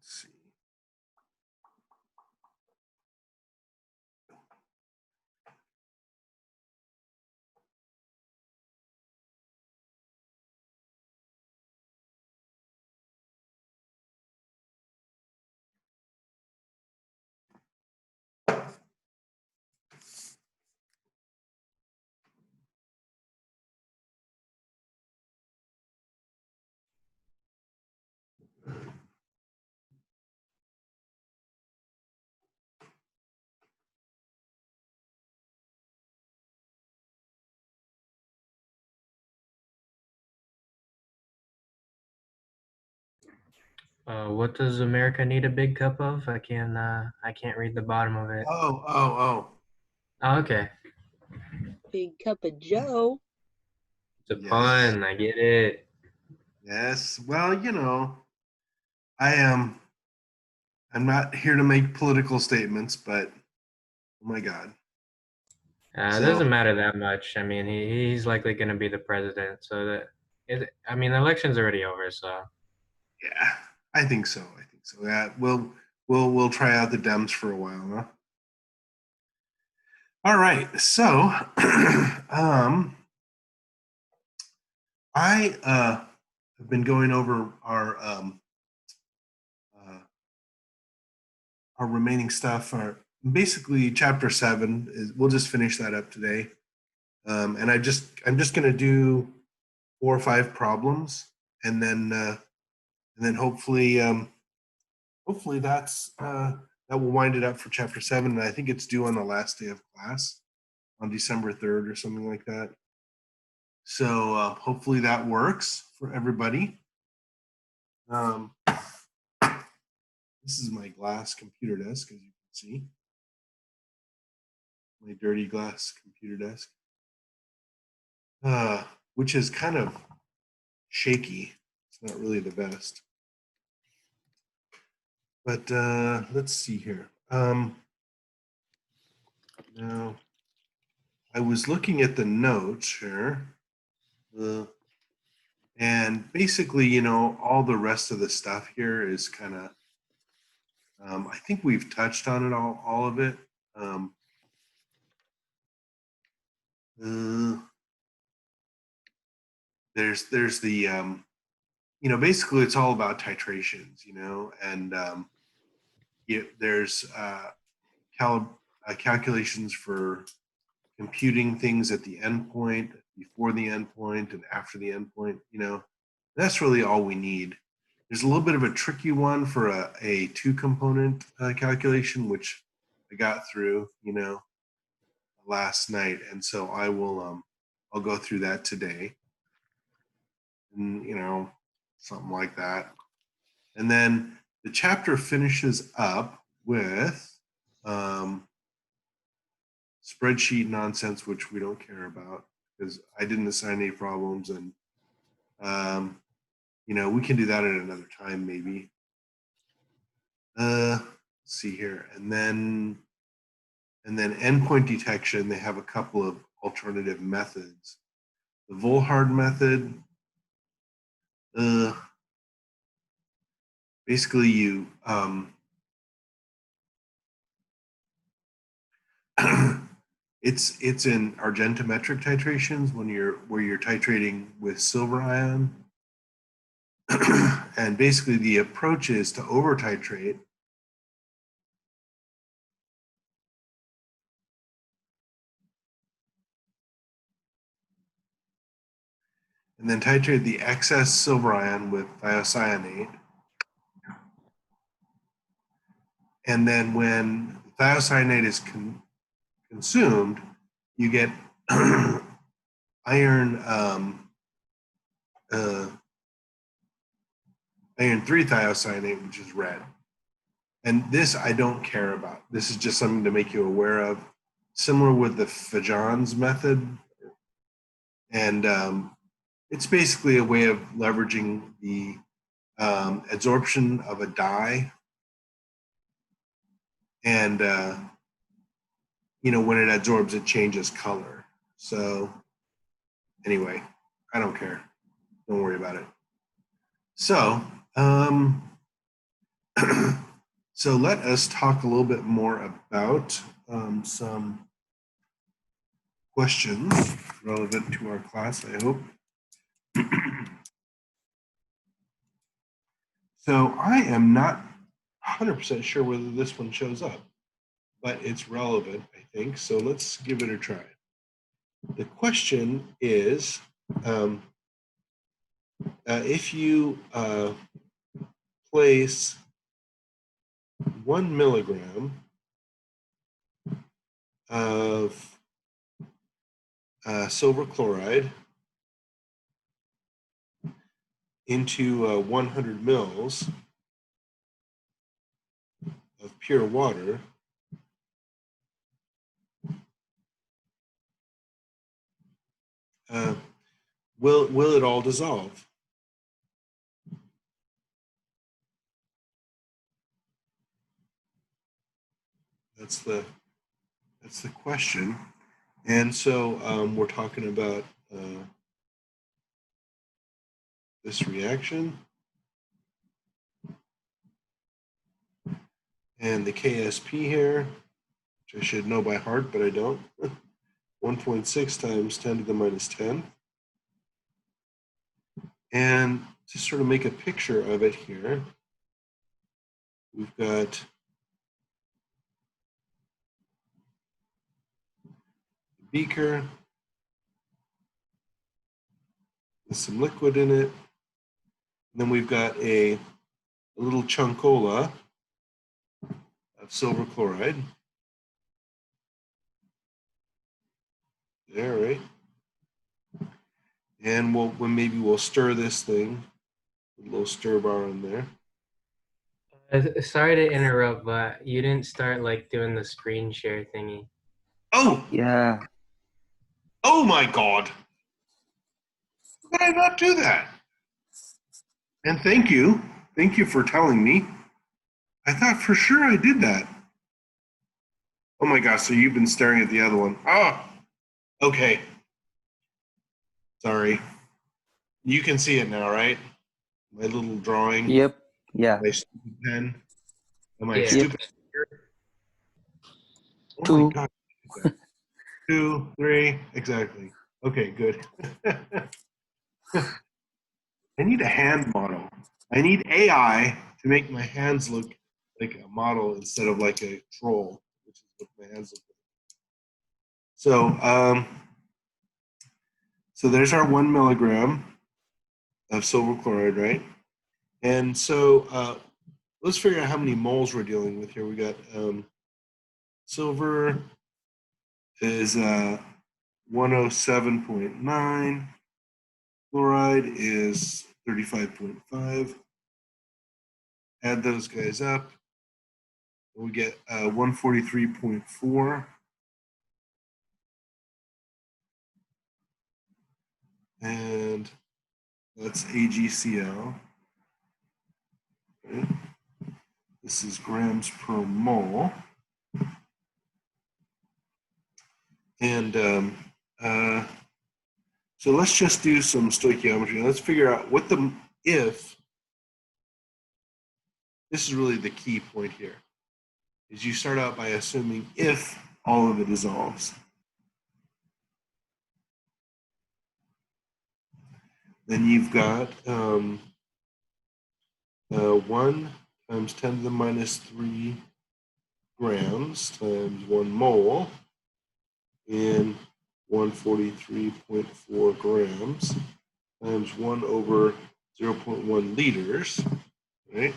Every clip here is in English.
Let's see. What does America need a big cup of? I can't read the bottom of it. Oh. Oh, okay. Big cup of Joe. It's a Yes. pun. I get it. Yes. Well, I am. I'm not here to make political statements, but oh my God. It So doesn't matter that much. I mean, he's likely going to be the president. So I mean, the election's already over. So yeah, I think so. I think so. Yeah, we'll try out the Dems for a while, huh? All right. So, I have been going over uh, our remaining stuff. Basically, chapter 7 is. We'll just finish that up today. And I'm just going to do 4 or 5 problems, and then hopefully that will wind it up for chapter 7. And I think it's due on the last day of class on December 3rd or something like that. So hopefully that works for everybody. This is my glass computer desk, as you can see. My dirty glass computer desk, which is kind of shaky. It's not really the best. But let's see here. Now, I was looking at the notes here. And basically, all the rest of the stuff here is kind of, I think we've touched on it all of it. There's the, basically it's all about titrations, and there's calculations for computing things at the endpoint, before the endpoint, and after the endpoint. That's really all we need. There's a little bit of a tricky one for a 2-component calculation, which I got through, last night, and so I'll go through that today, and something like that, and then the chapter finishes up with spreadsheet nonsense, which we don't care about because I didn't assign any problems, and we can do that at another time maybe. Let's see here, and then endpoint detection. They have a couple of alternative methods. The Volhard method, basically you it's in argentometric titrations where you're titrating with silver ion. And basically the approach is to over titrate and then titrate the excess silver ion with thiocyanate. And then when thiocyanate is consumed, you get iron 3 thiocyanate, which is red. And this I don't care about. This is just something to make you aware of. Similar with the Fajon's method. And it's basically a way of leveraging the adsorption of a dye. And, when it adsorbs, it changes color. So anyway, I don't care. Don't worry about it. So So let us talk a little bit more about some questions relevant to our class, I hope. So I am not 100% sure whether this one shows up, but it's relevant, I think. So let's give it a try. The question is, if you place 1 milligram of silver chloride into 100 mils of pure water, will it all dissolve? That's the question. And so we're talking about this reaction. And the KSP here, which I should know by heart, but I don't. 1.6 times 10 to the minus 10. And to sort of make a picture of it here, we've got the beaker with some liquid in it. And then we've got a little chunkola of silver chloride. There, right? And maybe we'll stir this thing, a little stir bar in there. Sorry to interrupt, but you didn't start like doing the screen share thingy. Oh, Yeah. oh my God. How could I not do that? And thank you. Thank you for telling me. I thought for sure I did that. Oh my gosh, so you've been staring at the other one. Oh, okay. Sorry. You can see it now, right? My little drawing. Yep. Yeah. My stupid pen. And my Yeah. stupid. Oh Two. my God. 2, 3, exactly. Okay, good. I need a hand model. I need AI to make my hands look like a model instead of like a troll, which is what my hands look like. So there's our 1 milligram of silver chloride, right? And so let's figure out how many moles we're dealing with here. We got silver is 107.9. Chloride is 35.5. Add those guys up. We get 143.4. And that's AgCl. Right? This is grams per mole. And so let's just do some stoichiometry. Let's figure out what if, this is really the key point here, is you start out by assuming if all of it dissolves. Then you've got 1 times 10 to the minus 3 grams times 1 mole in 143.4 grams times 1 over 0.1 liters, right?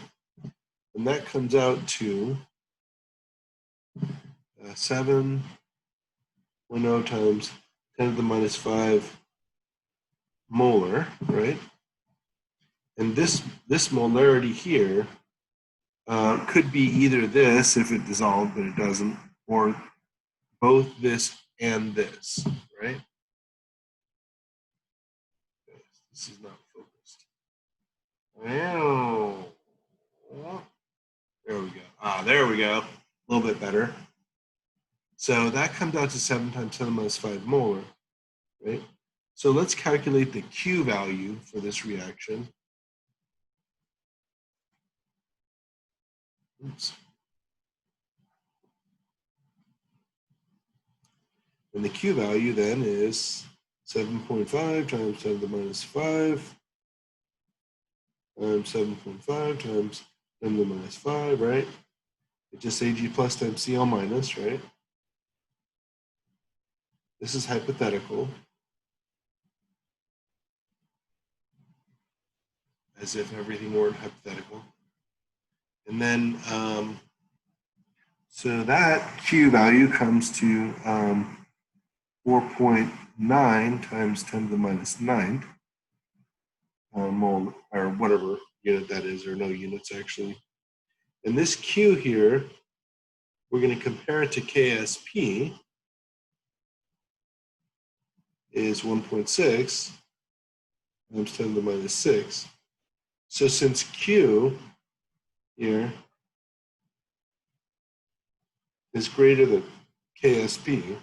And that comes out to 7.0 times 10 to the minus 5 molar, right? And this molarity here could be either this if it dissolved, but it doesn't, or both this and this, right? Okay, this is not focused. Oh, there we go. There we go. A little bit better. So that comes out to 7 times 10 to the minus 5 molar, right? So let's calculate the Q value for this reaction. Oops. And the Q value then is 7.5 times 10 to the minus 5 times 7.5 times 10 to the minus 5, right? It's just Ag plus times Cl minus, right? This is hypothetical, as if everything weren't hypothetical. And then, so that Q value comes to 4.9 times 10 to the minus 9 mole, or whatever unit that is, or no units actually. And this Q here, we're going to compare it to KSP, is 1.6 times 10 to the minus 6. So since Q here is greater than KSP,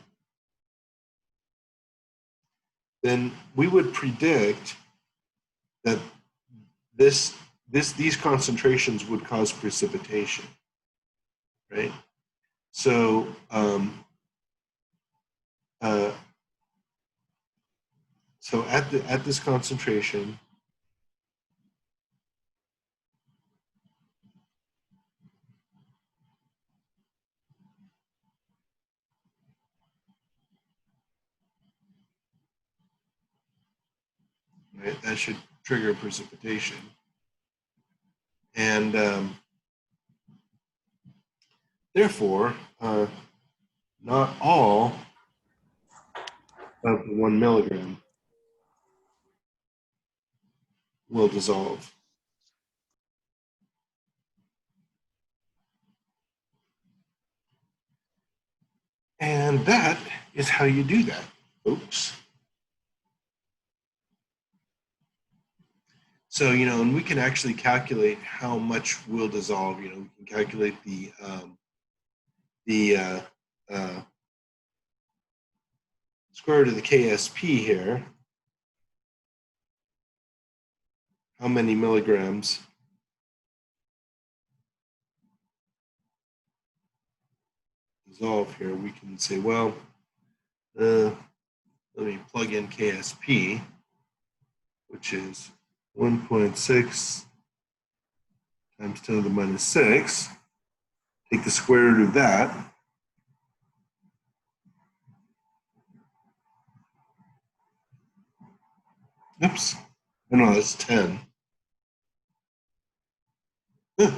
then we would predict that these concentrations would cause precipitation, right? So so at this concentration, right, that should trigger precipitation. And therefore, not all of the 1 milligram will dissolve. And that is how you do that, folks. So, and we can actually calculate how much will dissolve. We can calculate the square root of the KSP here. How many milligrams dissolve here? We can say, well, let me plug in KSP, which is 1.6 times 10 to the minus 6. Take the square root of that. Oops. Oh, no, that's 10. Huh.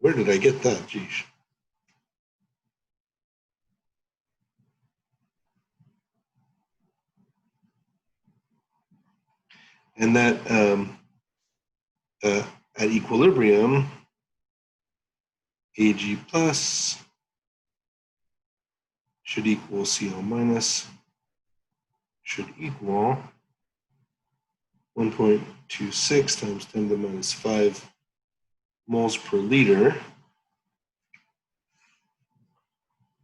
Where did I get that? Geez. And that at equilibrium, Ag plus should equal Cl minus should equal 1.26 times 10 to the minus 5 moles per liter.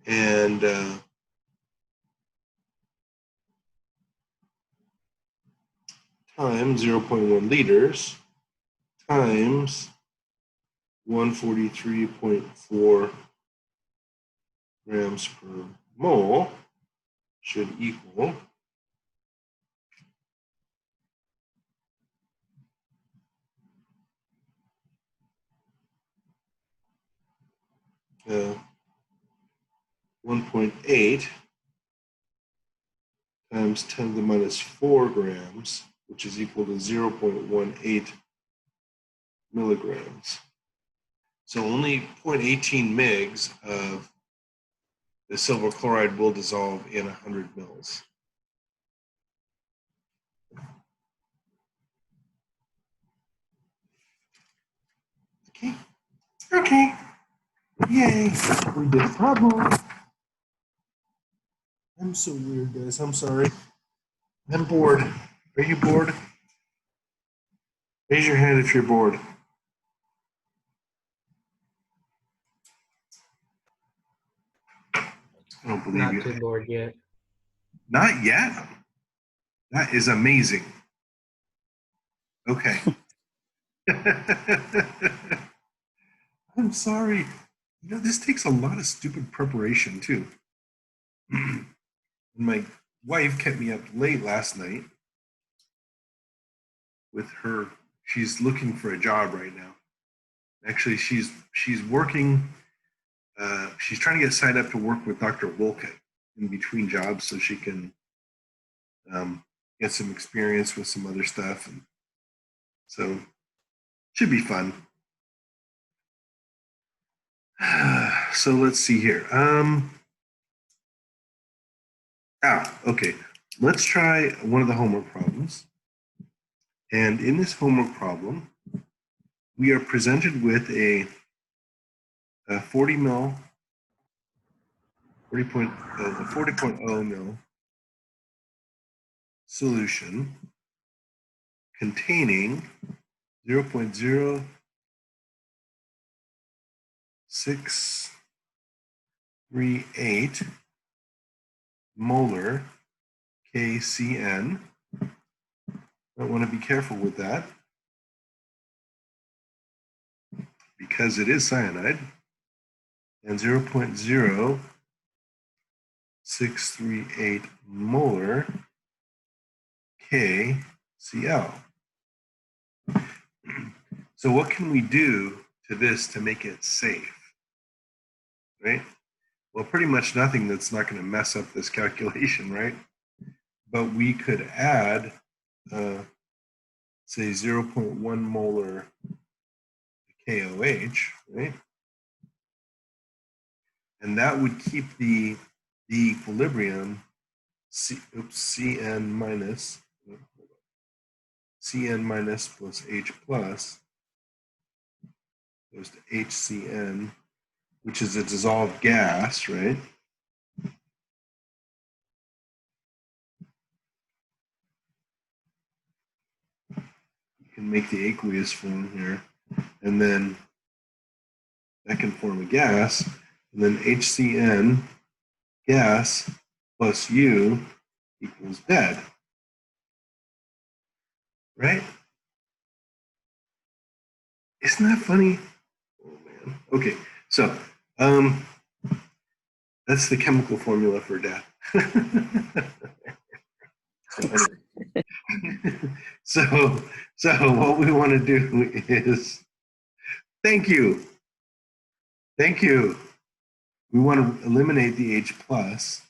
And times 0.1 liters times 143.4 grams per mole should equal 1.8 times 10 to the minus 4 grams, which is equal to 0.18 milligrams. So only 0.18 mgs of the silver chloride will dissolve in 100 mils. Okay. Okay. Yay. We did a problem. I'm so weird, guys. I'm sorry. I'm bored. Are you bored? Raise your hand if you're bored. I don't believe Not you. too bored yet. Not yet? That is amazing. Okay. I'm sorry. You know, this takes a lot of stupid preparation too. My wife kept me up late last night with her. She's looking for a job right now. Actually, she's working. She's trying to get signed up to work with Dr. Wolcott in between jobs so she can get some experience with some other stuff, and so should be fun. So let's see here. Okay. Let's try one of the homework problems. And in this homework problem, we are presented with a 40 mil, 40.0 mil solution containing 0.0638 molar KCN. I want to be careful with that because it is cyanide, and 0.0638 molar KCl. So what can we do to this to make it safe, right? Well, pretty much nothing that's not going to mess up this calculation, right? But we could add, say, 0.1 molar KOH, right? And that would keep the equilibrium CN minus plus H plus goes to HCN, which is a dissolved gas, right? You can make the aqueous form here, and then that can form a gas, and then HCN gas plus U equals dead, right? Isn't that funny? Oh man. Okay, so that's the chemical formula for death. so what we want to do is thank you. We want to eliminate the H plus,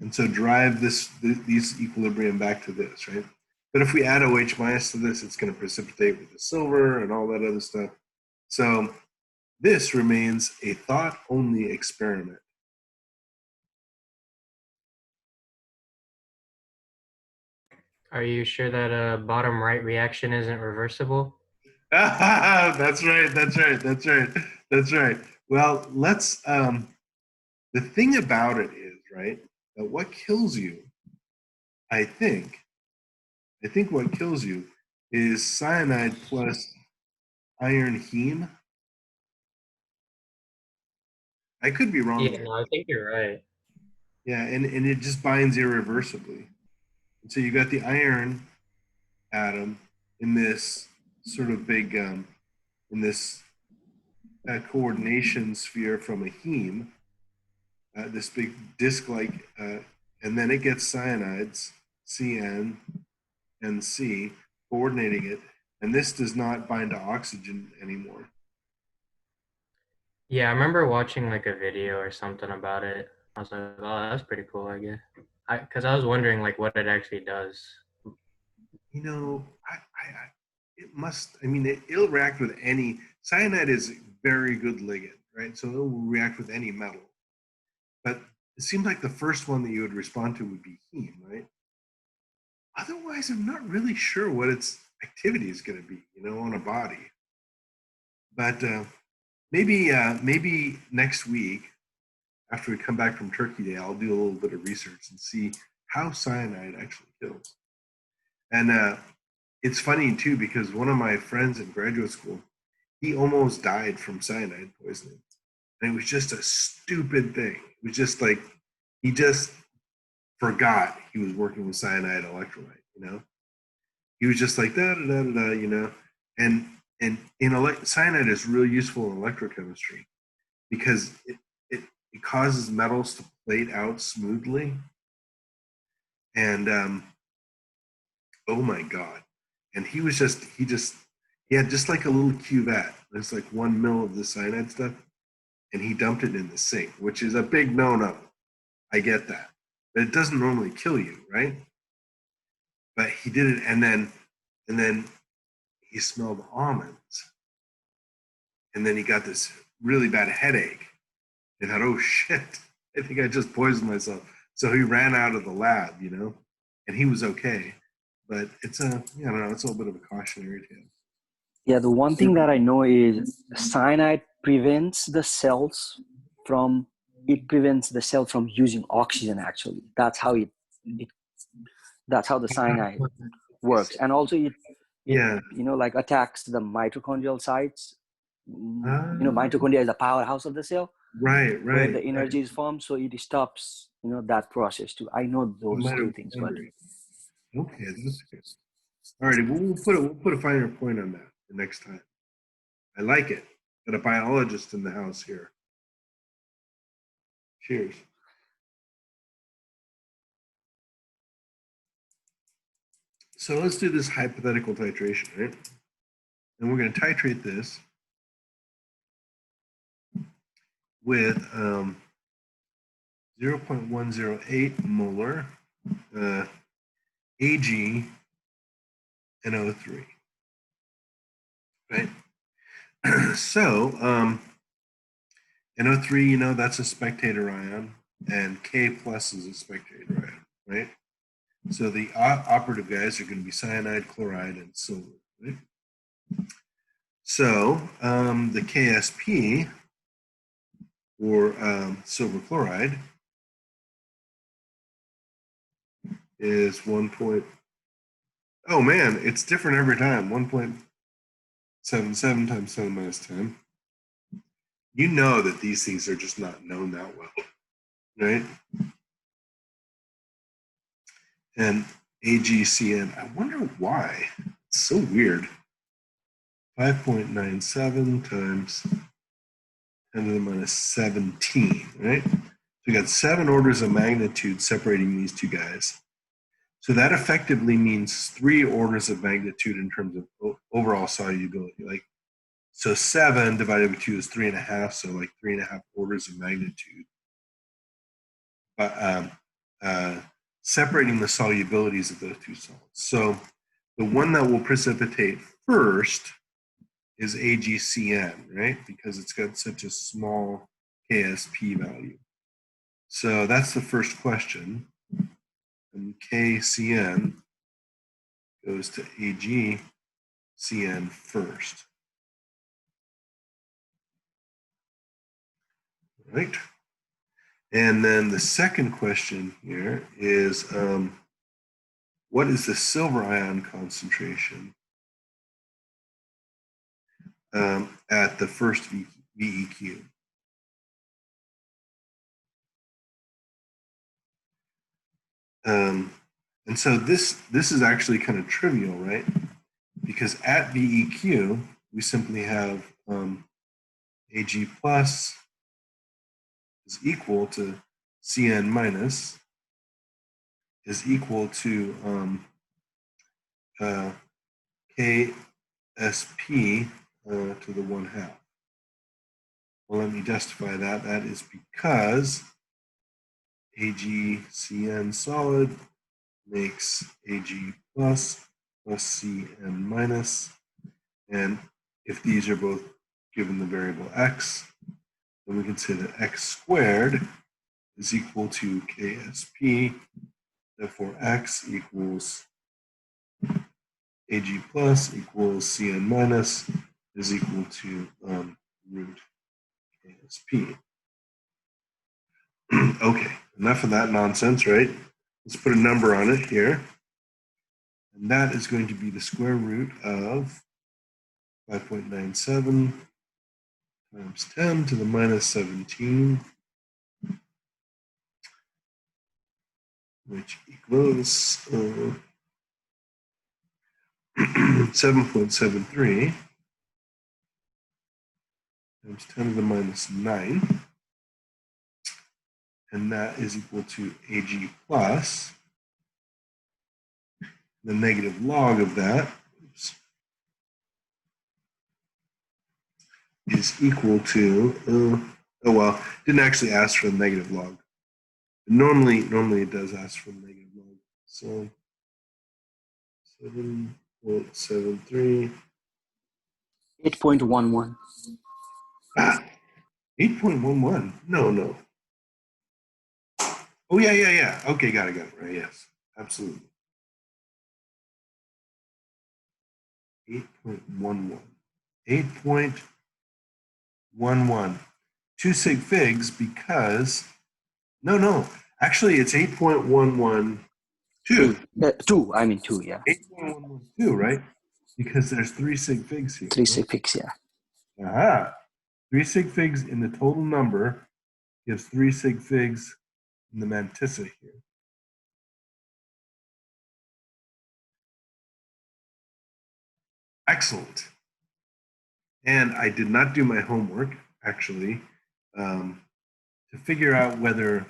and so drive these equilibrium back to this, right? But if we add OH minus to this, it's going to precipitate with the silver and all that other stuff. So this remains a thought-only experiment. Are you sure that bottom right reaction isn't reversible? That's right. Well, let's, the thing about it is, right, that what kills you, I think what kills you is cyanide plus iron heme. I could be wrong. Yeah, no, I think you're right. Yeah, and it just binds irreversibly. And so you got the iron atom in this sort of big, in this coordination sphere from a heme, this big disc-like, and then it gets cyanides, CN and C, coordinating it, and this does not bind to oxygen anymore. Yeah, I remember watching like a video or something about it. I was like, oh, that's pretty cool, I guess. Because I was wondering like what it actually does. You know, it must, I mean, it'll react with any, cyanide is a very good ligand, right? So it will react with any metal. But it seems like the first one that you would respond to would be heme, right? Otherwise, I'm not really sure what its activity is going to be, on a body. But maybe next week, after we come back from Turkey Day, I'll do a little bit of research and see how cyanide actually kills. And it's funny too, because one of my friends in graduate school, he almost died from cyanide poisoning. And it was just a stupid thing. It was just like, he just forgot he was working with cyanide electrolyte, He was just like, and And cyanide is really useful in electrochemistry because it causes metals to plate out smoothly. And oh my God. And he had just like a little cuvette. There's like 1 mil of the cyanide stuff. And he dumped it in the sink, which is a big no-no. I get that. But it doesn't normally kill you, right? But he did it, and then he smelled almonds. And then he got this really bad headache. And thought, oh shit, I think I just poisoned myself. So he ran out of the lab, and he was okay. But it's I don't know, it's a little bit of a cautionary tale. Yeah, the one thing that I know is cyanide prevents the cells from using oxygen. Actually, that's how that's how the cyanide works, and also it like attacks the mitochondrial sites. Mitochondria is the powerhouse of the cell, right, where the energy is formed. So it stops that process too. I know those two things, but okay, that's good. All right, we'll put a finer point on that the next time. I like it. Got a biologist in the house here. Cheers. So let's do this hypothetical titration, right? And we're going to titrate this with 0.108 molar Ag NO3, right? So NO3, that's a spectator ion, and K plus is a spectator ion, right? So the operative guys are going to be cyanide, chloride, and silver, right? So the KSP, or silver chloride, is 1. Oh man, it's different every time. 1.77 times 10 minus 10. You know that these things are just not known that well, right? And AgCN, I wonder why. It's so weird. 5.97 times 10 to the minus 17, right? So we got 7 orders of magnitude separating these two guys. So that effectively means 3 orders of magnitude in terms of overall solubility. So 7 divided by 2 is 3.5, so like 3.5 orders of magnitude. But separating the solubilities of those two salts. So the one that will precipitate first is AgCN, right? Because it's got such a small KSP value. So that's the first question. And KCN goes to AgCN first. Right? And then the second question here is, what is the silver ion concentration at the first VEQ? And so this is actually kind of trivial, right? Because at VEQ, we simply have Ag plus is equal to Cn minus is equal to KSP to the 1/2. Well, let me justify that. That is because AgCN solid makes Ag plus Cn minus. And if these are both given the variable x, then we can say that x squared is equal to KSP. Therefore, x equals Ag plus equals Cn minus is equal to root KSP. Okay, enough of that nonsense, right? Let's put a number on it here. And that is going to be the square root of 5.97 times 10 to the minus 17, which equals 7.73 times 10 to the minus 9. And that is equal to Ag plus the negative log of that is equal to, oh well, didn't actually ask for the negative log. Normally it does ask for the negative log. So 7.73. 8.11. 8.11. No. Oh, yeah. Okay, got it. Right, yes. Absolutely. 8.11. 8.11. 2 sig figs because, no. Actually, it's 8.112. 2, I mean 2, yeah. 8.112, right? Because there's 3 sig figs here. 3 sig figs, yeah. Aha. 3 sig figs in the total number gives 3 sig figs in the mantissa here. Excellent. And I did not do my homework, actually, to figure out whether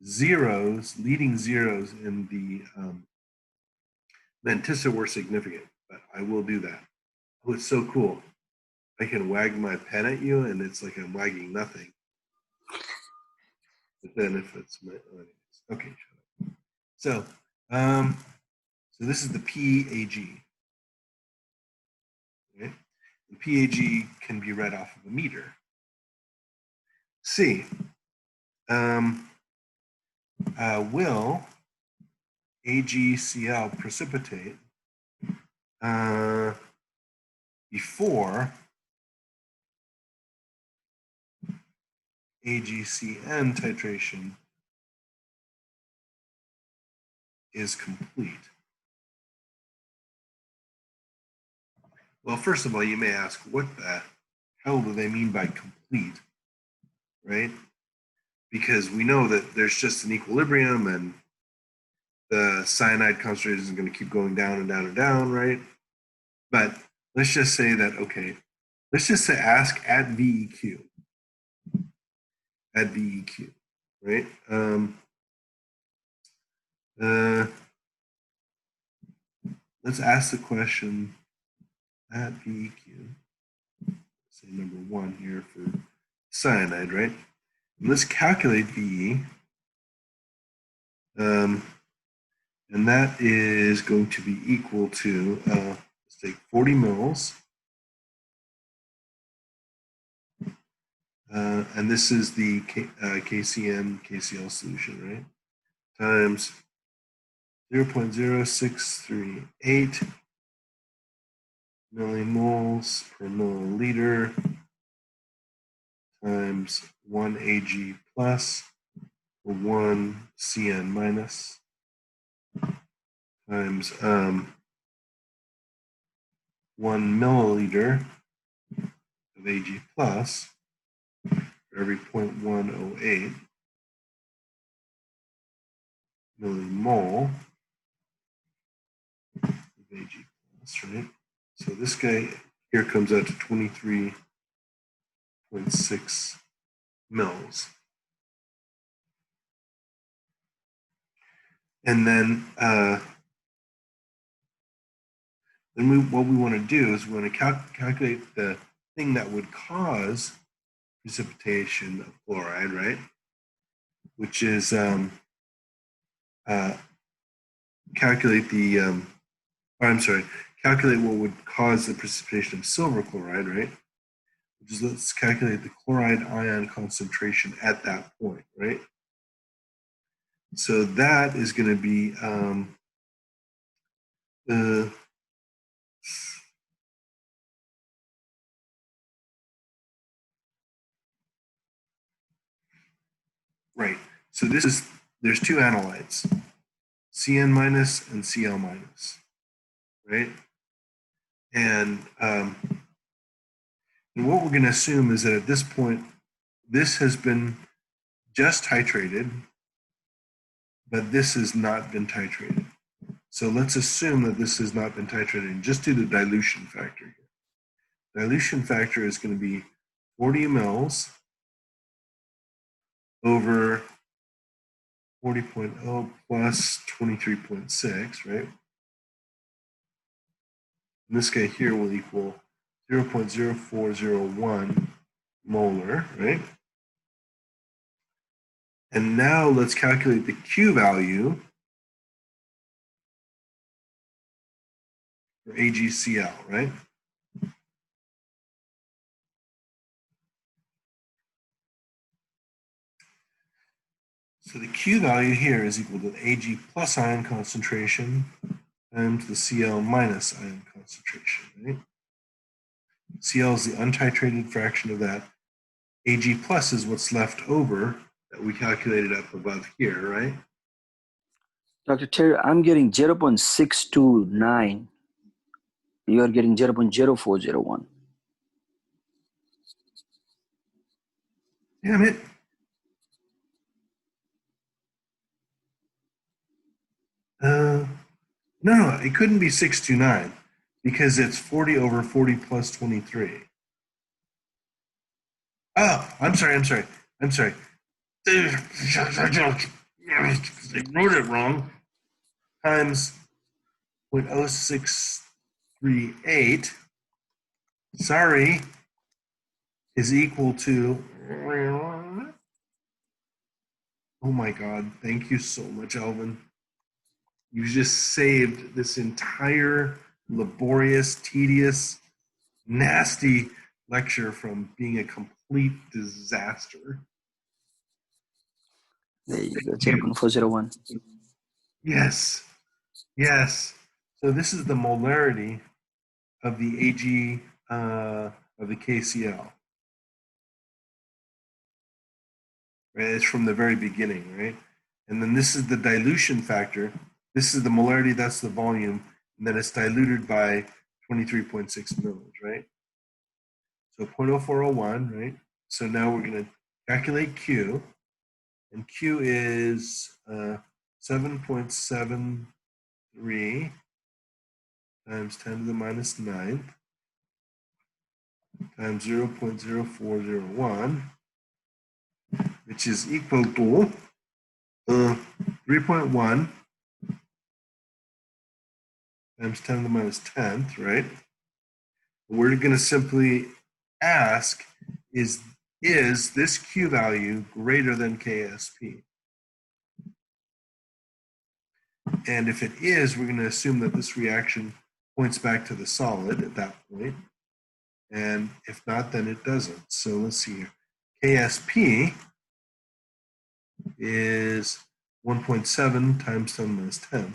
leading zeros in the mantissa were significant, but I will do that. Oh, it's so cool. I can wag my pen at you and it's like I'm wagging nothing. But then if it's my, okay, shut up. So this is the PAG. Right? The PAG can be read off of a meter. C. Will AgCl precipitate before AgCN titration is complete? Well, first of all, you may ask, what the hell do they mean by complete, right? Because we know that there's just an equilibrium and the cyanide concentration is going to keep going down and down and down, right? But let's just say that, okay, let's just say ask at VEQ. At VEQ, right? Let's ask the question at VEQ. Say number 1 here for cyanide, right? And let's calculate VE. And that is going to be equal to, let's take 40 mils. And this is the KCN, KCl solution, right? Times 0.0638 millimoles per milliliter times 1 Ag plus or 1 Cn minus times 1 milliliter of Ag plus for every 0.108 millimole of Ag plus, right? So this guy here comes out to 23.6 mils. And then what we want to do is we want to calculate the thing that would cause precipitation of chloride, right? Which is calculate what would cause the precipitation of silver chloride, right? Which is, let's calculate the chloride ion concentration at that point, right? So that is going to be right. So there's 2 analytes, Cn minus and Cl minus, right? And what we're going to assume is that at this point, this has been just titrated, but this has not been titrated. So let's assume that this has not been titrated and just do the dilution factor here. Dilution factor is going to be 40 mLs over 40.0 plus 23.6, right? And this guy here will equal 0.0401 molar, right? And now let's calculate the Q value for AgCl, right? So the Q value here is equal to the Ag plus ion concentration times the Cl minus ion concentration, right? Cl is the untitrated fraction of that. Ag plus is what's left over that we calculated up above here, right? Dr. Terry, I'm getting 0.629. You are getting 0.0401. Damn it. No, it couldn't be 629 because it's 40 over 40 plus 23. Oh, I'm sorry. I wrote it wrong. Times 0.0638, sorry, is equal to, oh my God, thank you so much, Alvin. You just saved this entire laborious, tedious, nasty lecture from being a complete disaster. There you go, 0.401. Yes. So this is the molarity of the Ag of the KCl. Right? It's from the very beginning, right? And then this is the dilution factor. This is the molarity, that's the volume, and then it's diluted by 23.6 mils, right? So 0.0401, right? So now we're going to calculate Q, and Q is 7.73 times 10 to the minus 9th times 0.0401, which is equal to 3.1 times 10 to the minus 10th, right? We're going to simply ask, is this Q value greater than KSP? And if it is, we're going to assume that this reaction points back to the solid at that point. And if not, then it doesn't. So let's see here. KSP is 1.7 times 10 minus 10.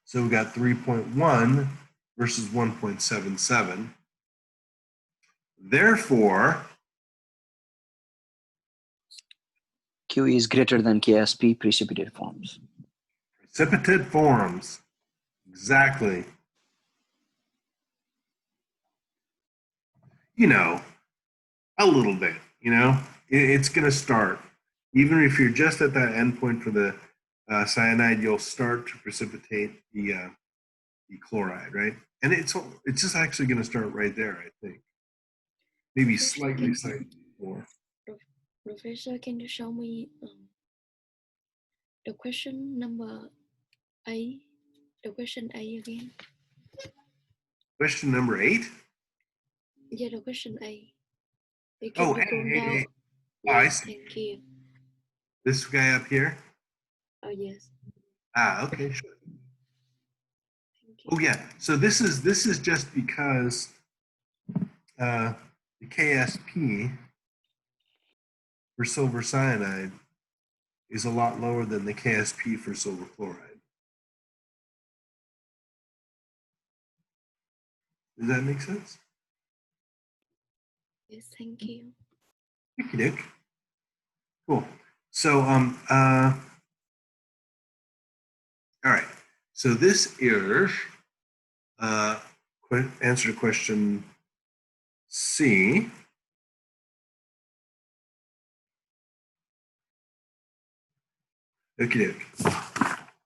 So we got 3.1 versus 1.77. Therefore, Q is greater than KSP precipitate forms. precipitate forms. Exactly. You know, a little bit, you know, it's going to start. Even if you're just at that endpoint for the cyanide, you'll start to precipitate the chloride, right? And it's just actually going to start right there, I think. Maybe slightly more. Professor, can you show me the question number A? The question A again? Question number 8? Yeah, the question A. You Oh, can scroll down. hey. Oh, I Yes, see. thank you. This guy up here? Oh, yes. Okay, sure. Thank you. Oh, yeah. So this is just because the KSP for silver cyanide is a lot lower than the KSP for silver chloride. Does that make sense? Yes, thank you. Okie doke. Cool. So all right. So this is answer to question C. Okie doke.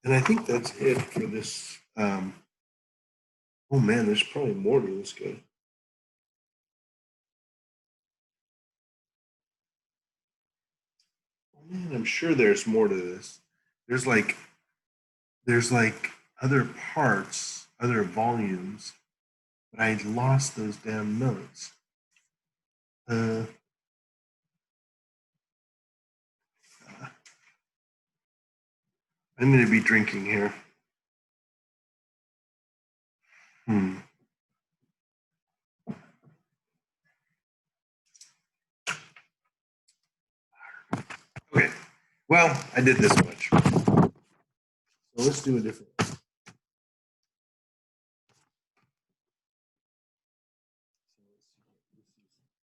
And I think that's it for this Oh man, there's probably more to this guy. Oh man, I'm sure there's more to this. There's like other parts, other volumes, but I lost those damn notes. I'm going to be drinking here. Okay. Well, I did this much. So let's do a different one.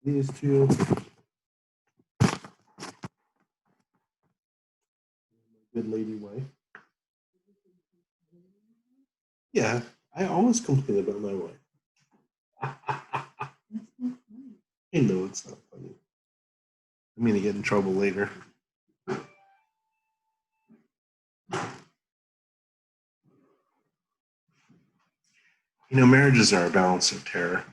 These two. Good lady wife. Yeah, I always complain about my wife. I know it's not funny. I'm going to get in trouble later. You know, marriages are a balance of terror.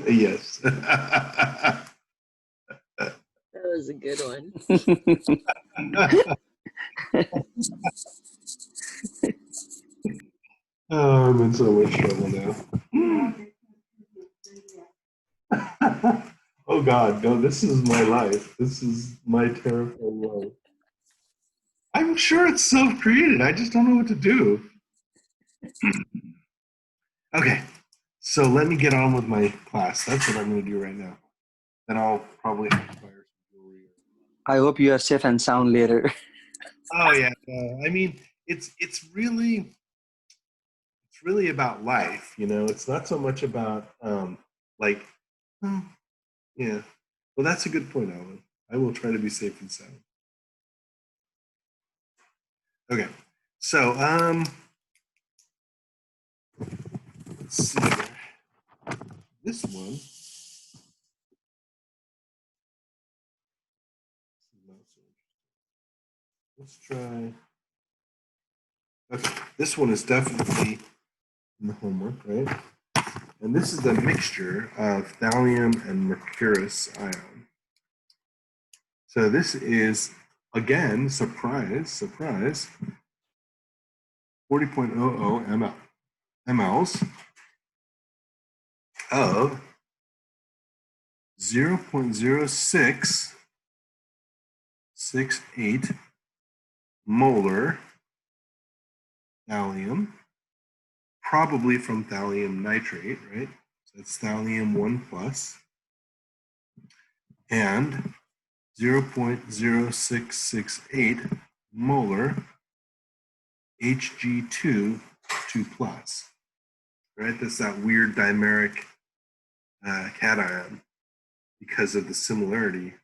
Yes. That was a good one. Oh, I'm in so much trouble now. Oh God, no, this is my life. This is my terrifying life. I'm sure it's self-created. I just don't know what to do. Okay, so let me get on with my class. That's what I'm going to do right now. Then I'll probably have to fire some jewelry. I hope you are safe and sound later. Oh yeah, I mean, it's really about life, you know. It's not so much about like, yeah. Well, that's a good point, Alan. I will try to be safe and sound. Okay, so let's see here. This one. Let's try. Okay, this one is definitely in the homework, right? And this is the mixture of thallium and mercurous ion. So this is, again, surprise, 40.00 mLs of 0.0668 molar thallium, probably from thallium nitrate, right? So it's thallium 1 plus, and 0.0668 molar Hg2 2 plus, right? That's that weird dimeric cation because of the similarity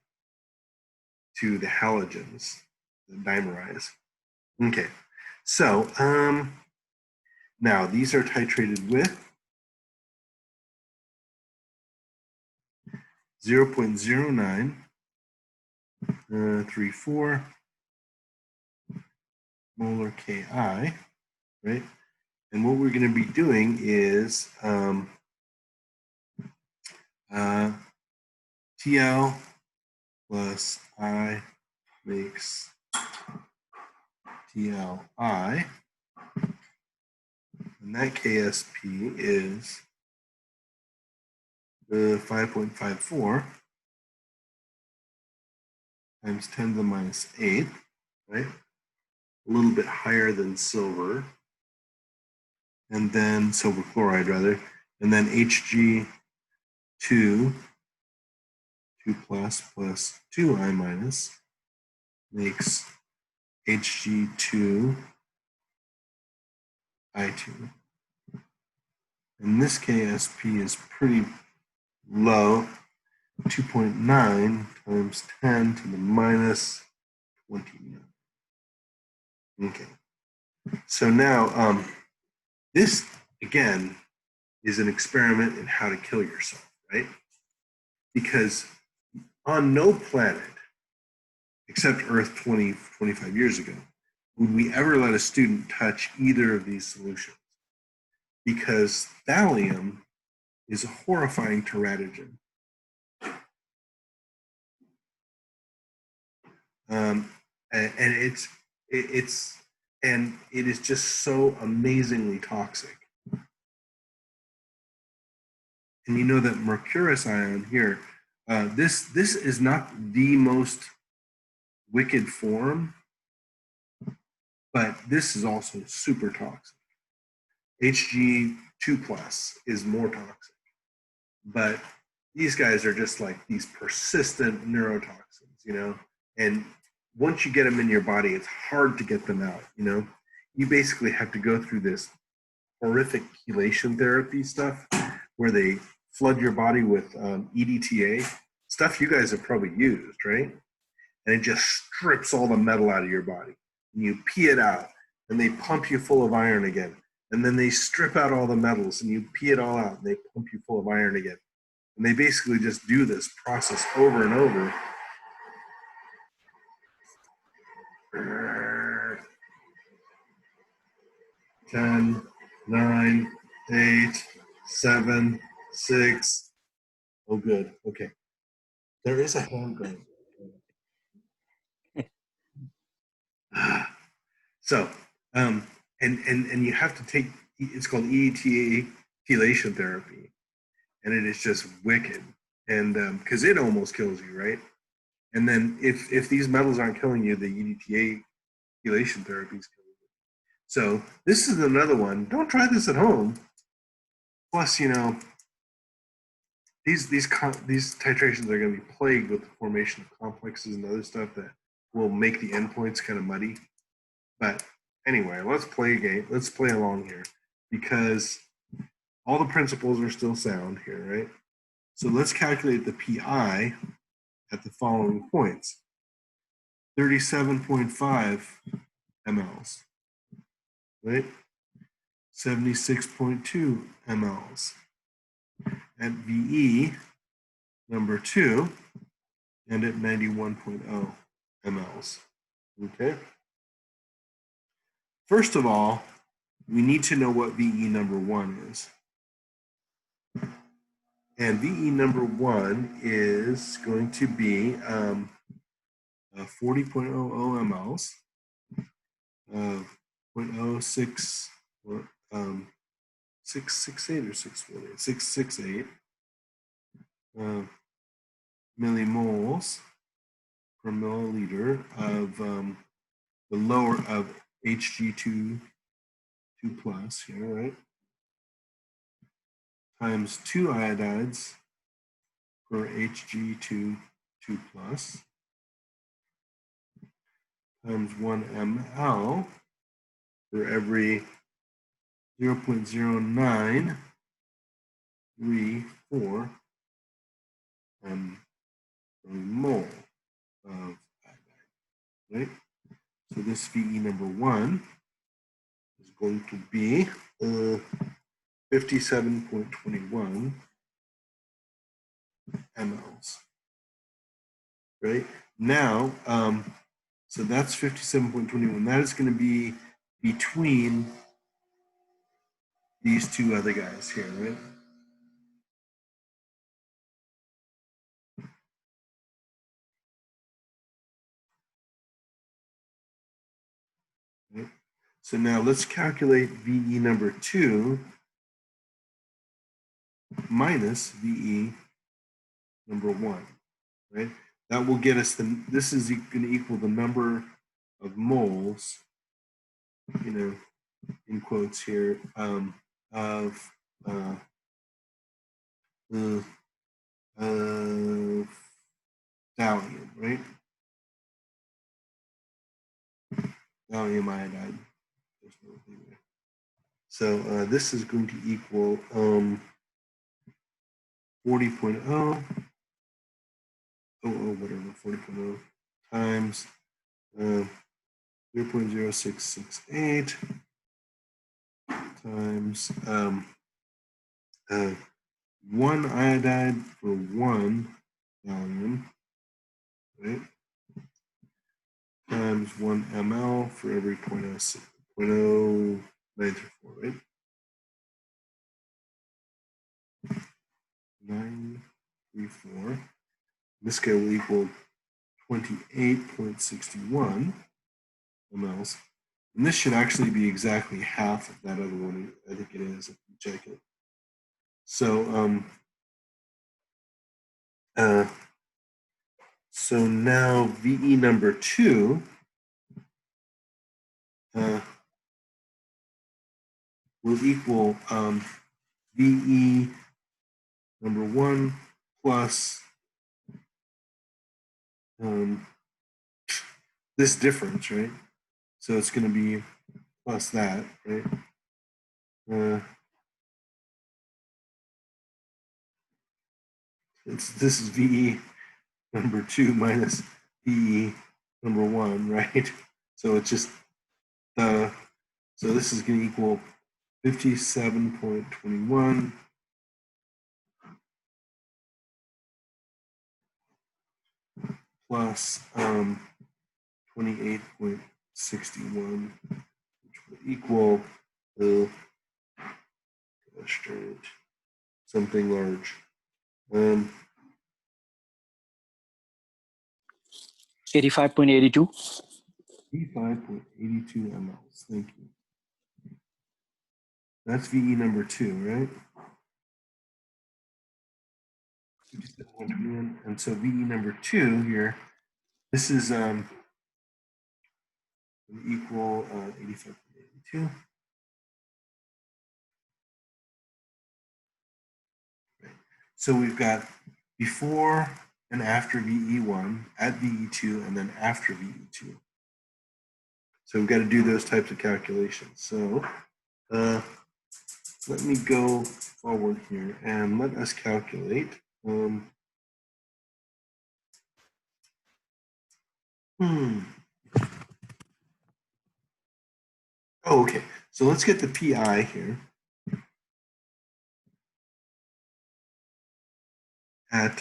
to the halogens that dimerize. Okay, so now these are titrated with 0.0934 molar Ki, right? And what we're going to be doing is TL plus I makes TLI, and that KSP is 5.54 times 10 to the minus 8, right? A little bit higher than silver, and then silver chloride rather, and then Hg2 2 plus 2I minus makes Hg2 I2. And this KSP is pretty low, 2.9 times 10 to the minus 29. Okay. So now, this, again, is an experiment in how to kill yourself, right? Because on no planet, except Earth 25 years ago, would we ever let a student touch either of these solutions? Because thallium is a horrifying teratogen. And it is just so amazingly toxic. And you know that mercurous ion here, this is not the most wicked form, but this is also super toxic. Hg2 plus is more toxic, but these guys are just like these persistent neurotoxins, you know, and once you get them in your body, it's hard to get them out, you know. You basically have to go through this horrific chelation therapy stuff where they flood your body with EDTA, stuff you guys have probably used, right? And it just strips all the metal out of your body. And you pee it out, and they pump you full of iron again. And then they strip out all the metals, and you pee it all out, and they pump you full of iron again. And they basically just do this process over and over. 10, 9, 8, 7, 6. Oh, good. Okay. There is a hand going. So, and you have to take, it's called EDTA chelation therapy. And it is just wicked. And because it almost kills you, right? And then if these metals aren't killing you, the EDTA chelation therapy is killing you. So this is another one. Don't try this at home. Plus, you know, these titrations are going to be plagued with the formation of complexes and other stuff that will make the endpoints kind of muddy. But anyway, let's play a game. Let's play along here because all the principles are still sound here, right? So let's calculate the PI at the following points. 37.5 mLs, right? 76.2 mLs at VE number 2 and at 91.0 mLs, okay? First of all, we need to know what VE number 1 is. And VE number 1 is going to be 40.00 mLs, 0.06, 668 or 648, 668 millimoles per milliliter of the lower of Hg2 plus here, right? Times 2 iodides per Hg2 plus times 1 ml for every 0.0934 mole of iodide, right? So this VE number 1 is going to be 57.21 mLs, right? Now, so that's 57.21. That is going to be between these two other guys here, right? Right? So now let's calculate VE number 2 minus VE number 1, right? That will get us this is going to equal the number of moles, you know, in quotes here, of thallium, right? Thallium iodide. There's no thing there. So this is going to equal 40.0, whatever, 40.0 times 0.0668 times 1 iodide for 1 thallium, right? times 1 ml for every 0.0934, right? 934. This guy will equal 28.61 mLs. And this should actually be exactly half of that other one. I think it is if you check it. So, so now VE number 2 will equal VE number 1 plus this difference, right? So it's going to be plus that, right? This is VE number 2 minus VE number 1, right? So it's just, so this is going to equal 57.21 plus 28.61, which will equal something large. 85.82. 85.82 mLs. Thank you. That's VE number 2, right? 57.21. And so VE number 2 here, this is equal 85.82. Right. So we've got before and after VE1, at VE2, and then after VE2. So we've got to do those types of calculations. So let me go forward here and let us calculate. Oh, okay. So let's get the PI here at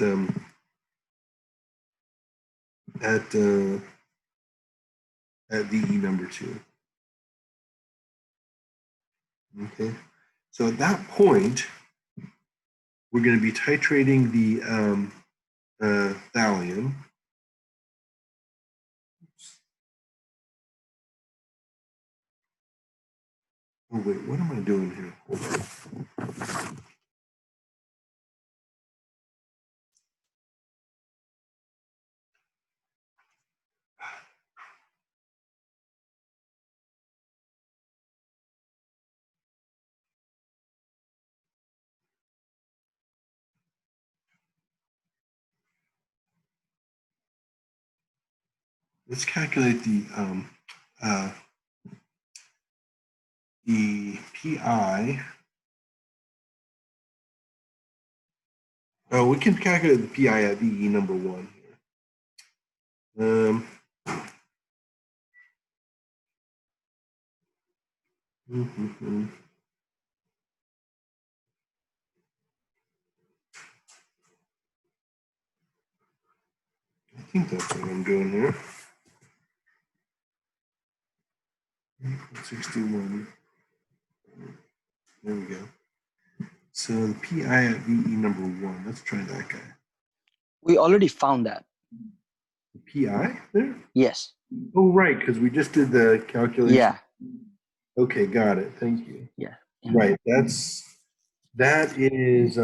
VE number 2. Okay. So at that point, we're going to be titrating the thallium. Oh wait, what am I doing here? Hold on. Let's calculate the PI. Oh, we can calculate the PI at VE number 1 here. I think that's what I'm doing here. 61. There we go. So the PI at VE number 1. Let's try that guy. We already found that. The PI there? Yes. Oh, right, because we just did the calculation. Yeah. Okay, got it. Thank you. Yeah. Right. That is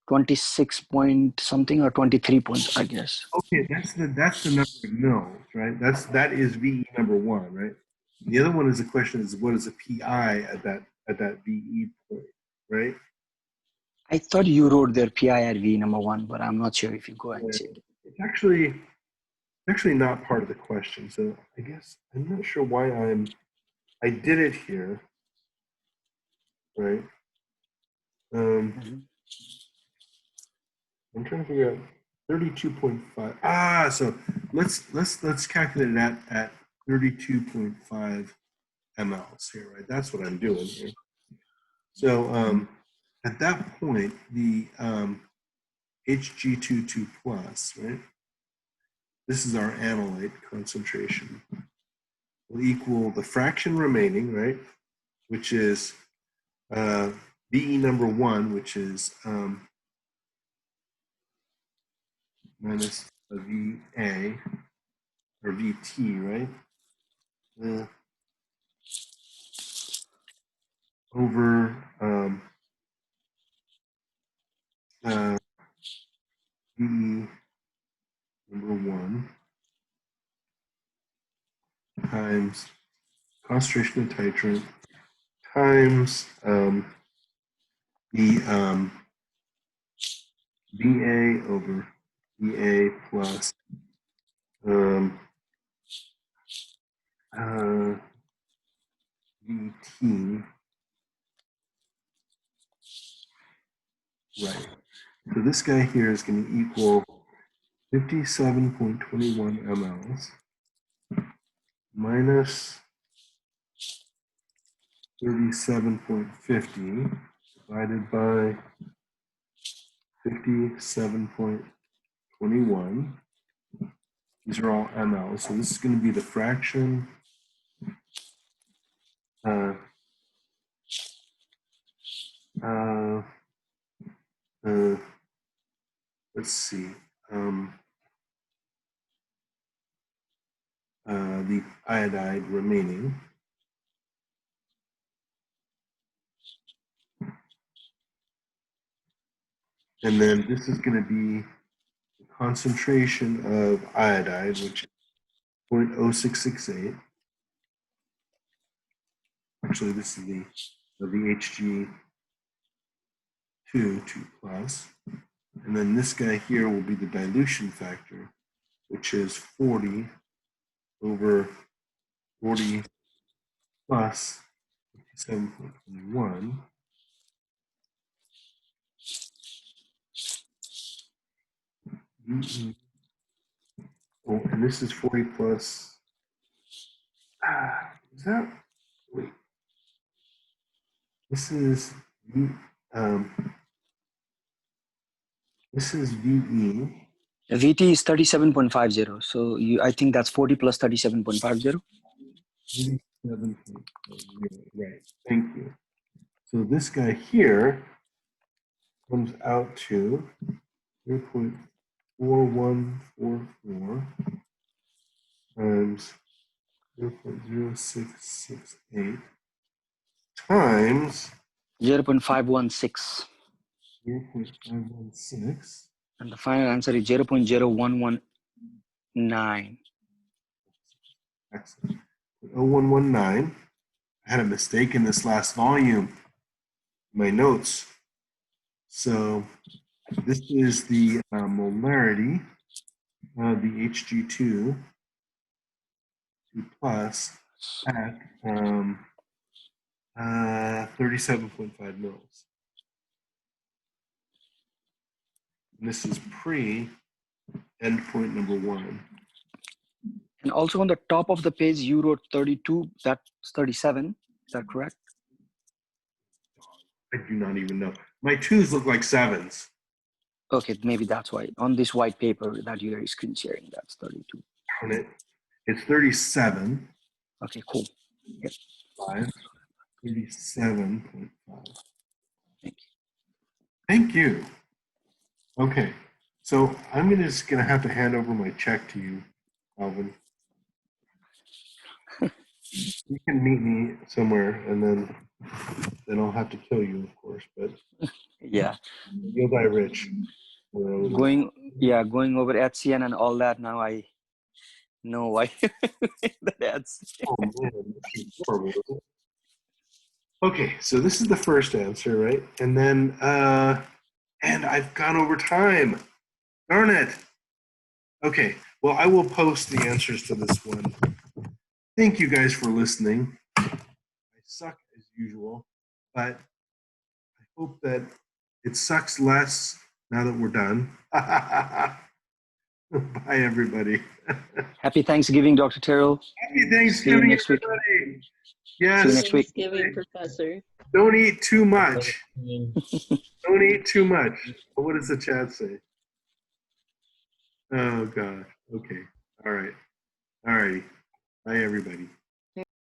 26 point something or 23 points, I guess. okay, that's the number of mils, right? That is VE number 1, right? The other one is the question is what is the PI at that VE point, right? I thought you wrote their PIRV number 1, but I'm not sure if you go and check. It's actually not part of the question. So I guess I'm not sure why I did it here, right? I'm trying to figure out 32.5. Ah, so let's calculate it at 32.5 mLs here, right? That's what I'm doing here. So at that point, the Hg22 plus, right? this is our analyte concentration, will equal the fraction remaining, right? Which is VE number 1, which is minus a VA, or VT, right? Over VE number 1 times concentration of titrant times the VA over VA plus VT, right? So this guy here is going to equal 57.21 mLs minus 37.50 divided by 57.21. These are all mLs. So this is going to be the fraction let's see. The iodide remaining. And then this is going to be the concentration of iodide, which is 0.0668. Actually, this is the Hg2 2 plus. And then this guy here will be the dilution factor, which is 40 over 40 plus 57.21. Oh, and this is 40 plus. Is that? Wait. This is VE. VT is 37.50. So I think that's 40 plus 37.50. 37.50, right. Thank you. So this guy here comes out to 0.4144 times 0.0668 times 0.516. 0.516. And the final answer is 0.0119. Excellent. 0119. I had a mistake in this last volume, my notes. So this is the molarity of the Hg2 2 plus at 37.5 mils. And this is pre endpoint number 1. And also on the top of the page, you wrote 32, that's 37. Is that correct? I do not even know. My 2s look like 7s. Okay, maybe that's why. On this white paper that you are screen sharing, that's 32. On it, it's 37. Okay, cool. Yep. 37.5. Thank you. Thank you. Okay, so I'm just going to have to hand over my check to you, Alvin. You can meet me somewhere, and then I'll have to kill you, of course. But Yeah. you'll die rich. Going over HCN and all that. Now I know why that's. Oh man, this is horrible. Isn't it? Okay, so this is the first answer, right? And then, and I've gone over time. Darn it. Okay, well, I will post the answers to this one. Thank you guys for listening. I suck as usual, but I hope that it sucks less now that we're done. Bye, everybody. Happy Thanksgiving, Dr. Terrell. Happy Thanksgiving, next week. everybody. See you Yes, next week. Thanksgiving, Professor. don't eat too much. Don't eat too much. What does the chat say? Oh, God. Okay. All right. All righty. Bye, everybody.